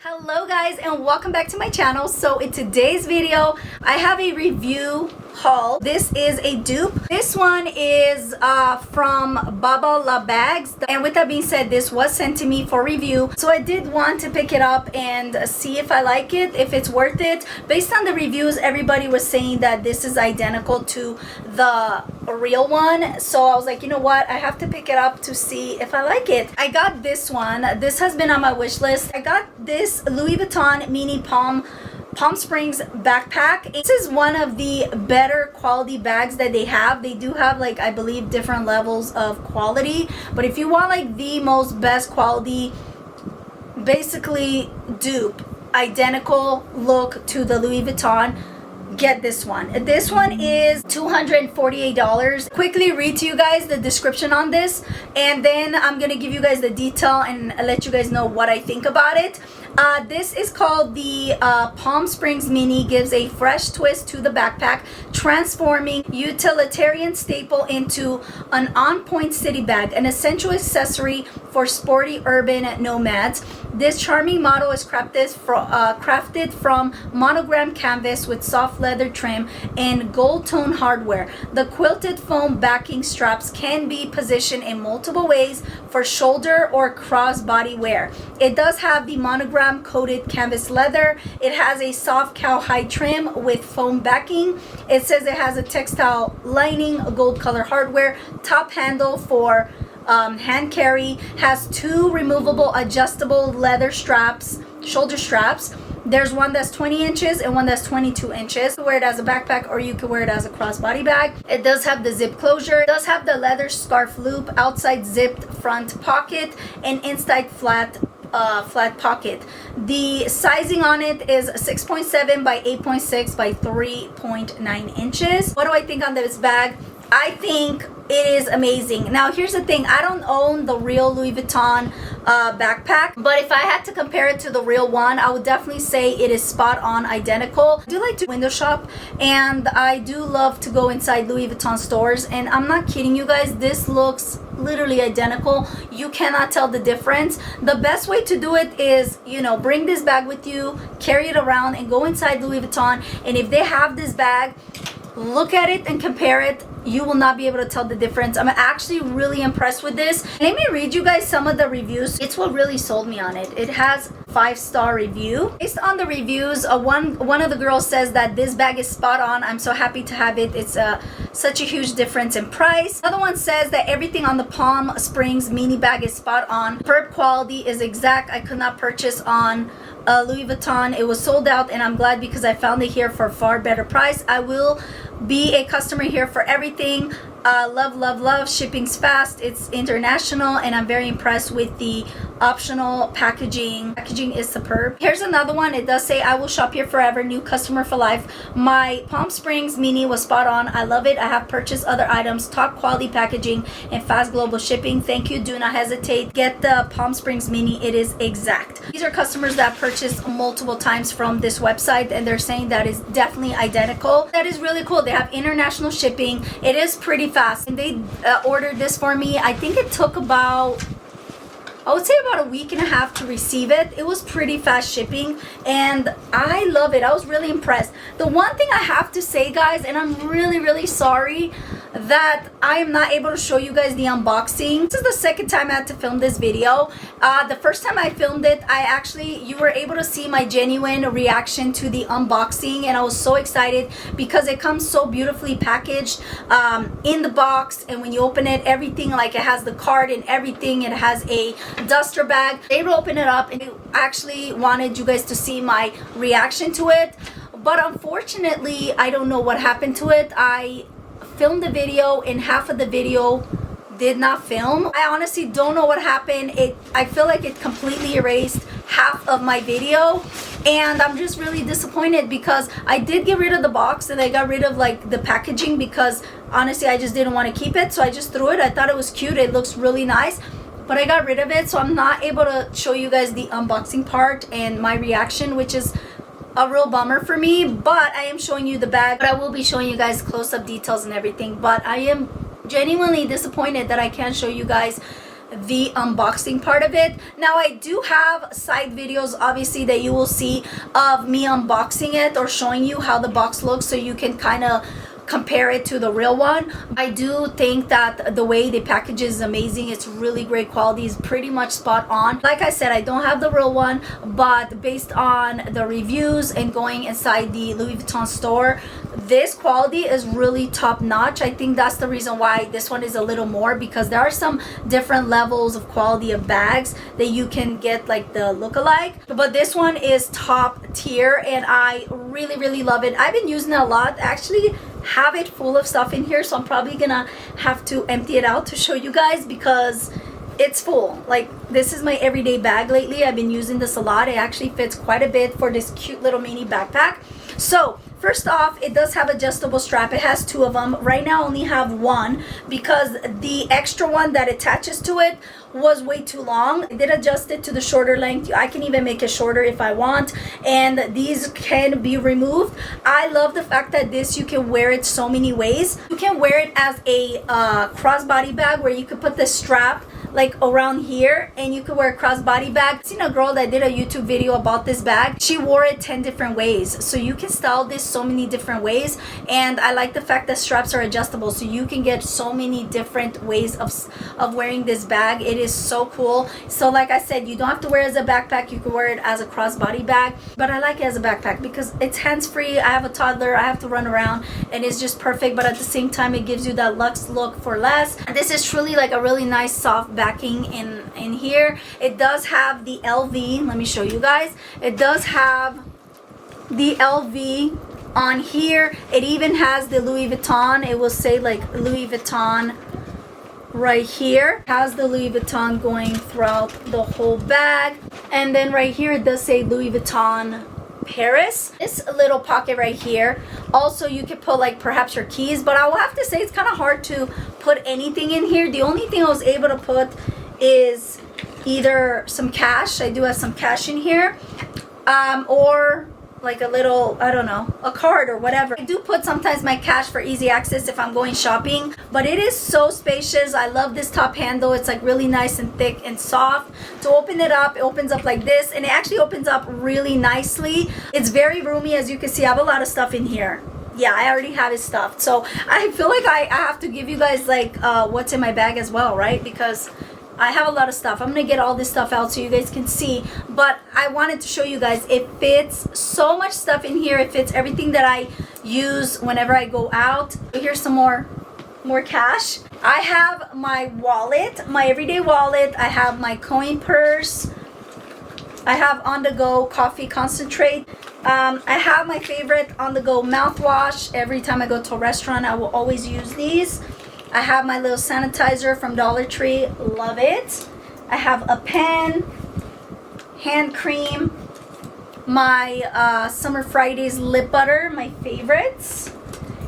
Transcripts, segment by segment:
Hello guys, and welcome back to my channel. So in today's video I have a review haul. This is a dupe. This one is from Baba La Bags, and with that being said, this was sent to me for review, so I did want to pick it up and see if I like it, if it's worth it. Based on the reviews, everybody was saying that this is identical to the real one, so I was like, you know what, I have to pick it up to see if I like it. I got this one. This has been on my wish list. I got this Louis Vuitton mini Palm Springs backpack. This is one of the better quality bags that they have. They do have, like, I believe different levels of quality, but if you want like the most best quality, basically dupe, identical look to the Louis Vuitton, get this one. This one is $248. Quickly read to you guys the description on this, and then I'm gonna give you guys the detail and let you guys know what I think about it. This is called the Palm Springs Mini. Gives a fresh twist to the backpack, transforming utilitarian staple into an on-point city bag, an essential accessory for sporty urban nomads. This charming model is crafted from monogram canvas with soft leather trim and gold tone hardware. The quilted foam backing straps can be positioned in multiple ways for shoulder or crossbody wear. It does have the monogram coated canvas leather. It has a soft cowhide trim with foam backing. It says it has a textile lining, a gold color hardware, top handle for hand carry, has two removable adjustable leather straps, shoulder straps. There's one that's 20 inches and one that's 22 inches. You can wear it as a backpack or you can wear it as a crossbody bag. It does have the zip closure. It does have the leather scarf loop, outside zipped front pocket, and inside flat pocket. The sizing on it is 6.7 by 8.6 by 3.9 inches. What do I think on this bag? I think it is amazing. Now here's the thing, I don't own the real Louis Vuitton backpack, but if I had to compare it to the real one, I would definitely say it is spot on identical. I do like to window shop, and I do love to go inside Louis Vuitton stores, and I'm not kidding you guys, this looks literally identical. You cannot tell the difference. The best way to do it is, you know, bring this bag with you, carry it around, and go inside Louis Vuitton, and if they have this bag, look at it and compare it. You will not be able to tell the difference. I'm actually really impressed with this. Let me read you guys some of the reviews. It's what really sold me on it. It has 5-star review. Based on the reviews, one of the girls says that this bag is spot on. I'm so happy to have it. It's such a huge difference in price. Another one says that everything on the Palm Springs mini bag is spot on. Superb quality is exact. I could not purchase on Louis Vuitton. It was sold out, and I'm glad because I found it here for a far better price. I will be a customer here for everything. Love. Shipping's fast. It's international, and I'm very impressed with the optional packaging. Packaging is superb. Here's another one. It does say, I will shop here forever, new customer for life. My Palm Springs mini was spot on. I love it. I have purchased other items, top quality packaging and fast global shipping. Thank you. Do not hesitate. Get the Palm Springs mini. It is exact. These are customers that purchased multiple times from this website, and they're saying that is definitely identical. That is really cool. They have international shipping. It is pretty fast, and they ordered this for me. I think it took about, I would say about a week and a half to receive it. It was pretty fast shipping, and I love it. I was really impressed. The one thing I have to say, guys, and I'm really sorry that I am not able to show you guys the unboxing. This is the second time I had to film this video. The first time I filmed it, you were able to see my genuine reaction to the unboxing, and I was so excited because it comes so beautifully packaged in the box, and when you open it, everything, like, it has the card and everything. It has a duster bag. They will open it up, and I actually wanted you guys to see my reaction to it, but unfortunately I don't know what happened to it. I filmed the video and half of the video did not film. I honestly don't know what happened. I feel like it completely erased half of my video, and I'm just really disappointed because I did get rid of the box, and I got rid of, like, the packaging because honestly I just didn't want to keep it, so I just threw it. I thought it was cute. It looks really nice, but I got rid of it, so I'm not able to show you guys the unboxing part and my reaction, which is a real bummer for me. But I am showing you the bag, but I will be showing you guys close-up details and everything. But I am genuinely disappointed that I can't show you guys the unboxing part of it. Now I do have side videos obviously that you will see of me unboxing it or showing you how the box looks, so you can kind of compare it to the real one. I do think that the way they package is amazing. It's really great quality, is pretty much spot on. Like I said, I don't have the real one, but based on the reviews and going inside the Louis Vuitton store, this quality is really top notch. I think that's the reason why this one is a little more, because there are some different levels of quality of bags that you can get like the look-alike, but this one is top tier and I really love it. I've been using it a lot. Actually have it full of stuff in here, so I'm probably gonna have to empty it out to show you guys because it's full. Like, this is my everyday bag lately. I've been using this a lot. It actually fits quite a bit for this cute little mini backpack. So first off, it does have adjustable strap. It has two of them. Right now I only have one because the extra one that attaches to it was way too long. I did adjust it to the shorter length. I can even make it shorter if I want, and these can be removed. I love the fact that this, you can wear it so many ways. You can wear it as a crossbody bag where you could put the strap like around here and you could wear a crossbody bag. I've seen a girl that did a YouTube video about this bag. She wore it 10 different ways, so you can style this so many different ways. And I like the fact that straps are adjustable, so you can get so many different ways of wearing this bag. It is so cool. So like I said, you don't have to wear it as a backpack. You can wear it as a crossbody bag, but I like it as a backpack because it's hands-free. I have a toddler, I have to run around, and it's just perfect, but at the same time it gives you that luxe look for less. And this is truly like a really nice soft backing in here. It does have the LV. Let me show you guys. It does have the LV on here. It even has the Louis Vuitton. It will say like Louis Vuitton right here. It has the Louis Vuitton going throughout the whole bag, and then right here it does say Louis Vuitton Paris. This little pocket right here, also you could put like perhaps your keys, but I will have to say it's kind of hard to put anything in here. The only thing I was able to put is either some cash. I do have some cash in here, or like a little, I don't know, a card or whatever. I do put sometimes my cash for easy access if I'm going shopping, but it is so spacious. I love this top handle. It's like really nice and thick and soft. To open it up, it opens up like this, and it actually opens up really nicely. It's very roomy. As you can see, I have a lot of stuff in here. Yeah, I already have it stuffed, so I feel like I have to give you guys like what's in my bag as well, right? Because I have a lot of stuff. I'm gonna get all this stuff out so you guys can see, but I wanted to show you guys it fits so much stuff in here. It fits everything that I use whenever I go out. Here's some more cash. I have my wallet, my everyday wallet. I have my coin purse. I have on-the-go coffee concentrate. I have my favorite on-the-go mouthwash. Every time I go to a restaurant, I will always use these. I have my little sanitizer from Dollar Tree. Love it. I have a pen, hand cream, my Summer Fridays lip butter, my favorites.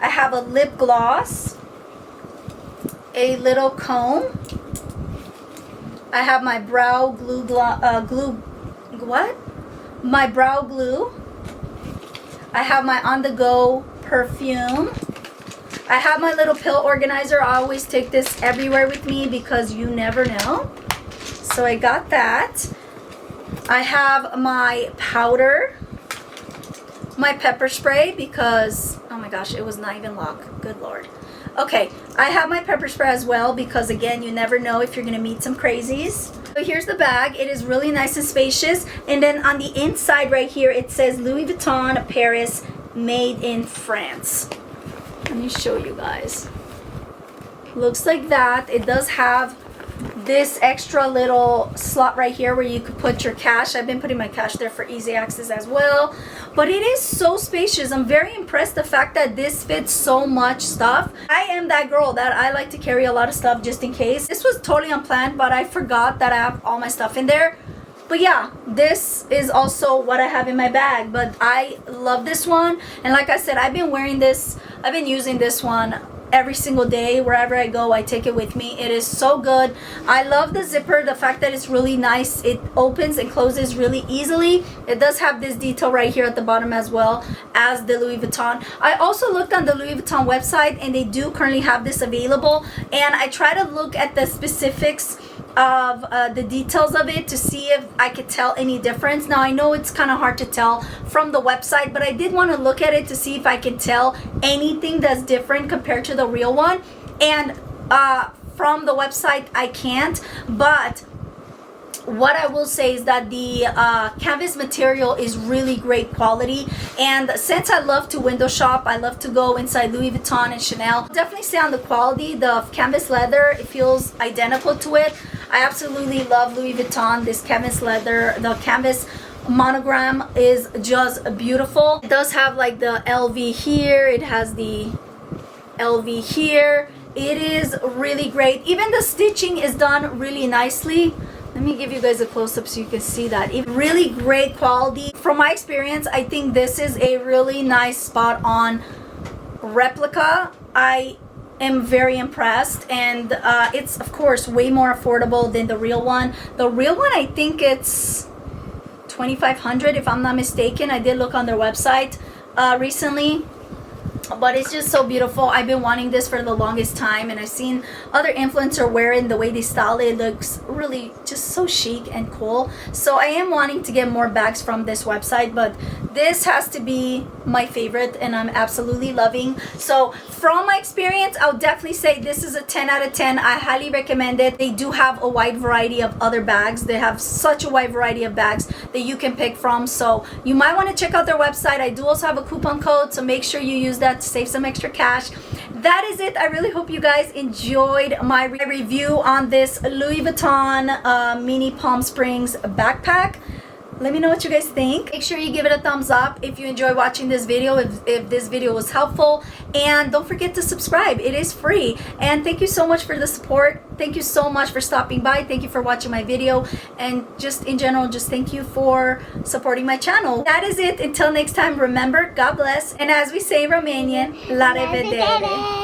I have a lip gloss, a little comb. I have my brow glue, my brow glue. I have my on-the-go perfume. I have my little pill organizer. I always take this everywhere with me because you never know. So I got that. I have my powder, my pepper spray because, oh my gosh, it was not even locked. Good Lord. Okay, I have my pepper spray as well because, again, you never know if you're going to meet some crazies. So here's the bag. It is really nice and spacious. And then on the inside right here, it says Louis Vuitton Paris, made in France. Let me show you guys. Looks like that. It does have this extra little slot right here where you could put your cash. I've been putting my cash there for easy access as well. But it is so spacious. I'm very impressed the fact that this fits so much stuff. I am that girl that I like to carry a lot of stuff just in case. This was totally unplanned, but I forgot that I have all my stuff in there. But yeah, this is also what I have in my bag. But I love this one. And like I said, I've been wearing this. I've been using this one every single day. Wherever I go, I take it with me. It is so good. I love the zipper, the fact that it's really nice. It opens and closes really easily. It does have this detail right here at the bottom as well as the Louis Vuitton. I also looked on the Louis Vuitton website and they do currently have this available. And I try to look at the specifics of the details of it to see if I could tell any difference. Now I know it's kind of hard to tell from the website, but I did want to look at it to see if I can tell anything that's different compared to the real one. And from the website I can't, but what I will say is that the canvas material is really great quality, and since I love to window shop, I love to go inside Louis Vuitton and Chanel, definitely say on the quality, the canvas leather, it feels identical to it. I absolutely love Louis Vuitton. This canvas leather, the canvas monogram is just beautiful. It does have like the LV here, it has the LV here. It is really great. Even the stitching is done really nicely. Let me give you guys a close-up so you can see that. Really great quality. From my experience, I think this is a really nice spot on replica. I am very impressed, and it's of course way more affordable than the real one. The real one, I think it's $2,500 if I'm not mistaken. I did look on their website recently. But it's just so beautiful. I've been wanting this for the longest time, and I've seen other influencers wearing the way they style it. It looks really just so chic and cool. So I am wanting to get more bags from this website, but this has to be my favorite, and I'm absolutely loving. So from my experience, I'll definitely say this is a 10 out of 10. I highly recommend it. They do have a wide variety of other bags. They have such a wide variety of bags that you can pick from. So you might want to check out their website. I do also have a coupon code, so make sure you use that to save some extra cash. That is it. I really hope you guys enjoyed my review on this Louis Vuitton mini Palm Springs backpack. Let me know what you guys think. Make sure you give it a thumbs up if you enjoy watching this video, if this video was helpful, and don't forget to subscribe. It is free. And thank you so much for the support. Thank you so much for stopping by. Thank you for watching my video, and just in general, just thank you for supporting my channel. That is it. Until next time, remember, God bless, and as we say in Romanian, la revedere.